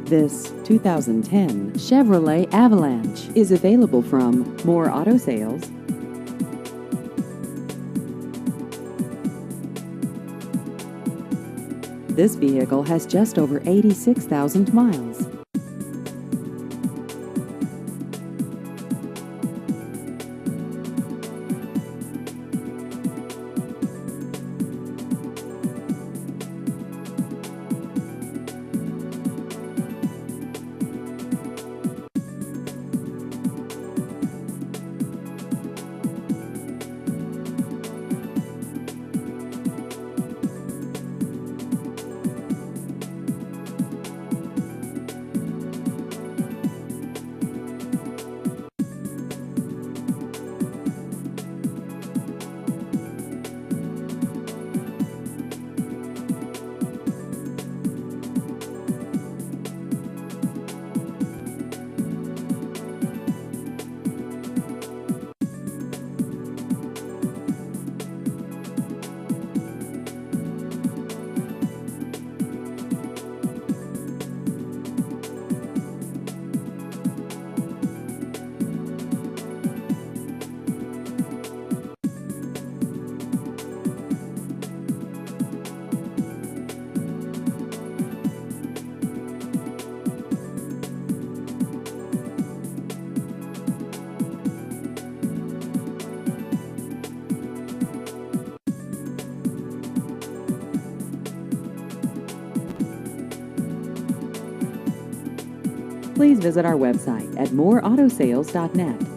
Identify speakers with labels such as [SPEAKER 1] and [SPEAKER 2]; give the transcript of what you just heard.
[SPEAKER 1] This 2010 Chevrolet Avalanche is available from More Auto Sales. This vehicle has just over 86,000 miles. Please visit our website at moreautosales.net.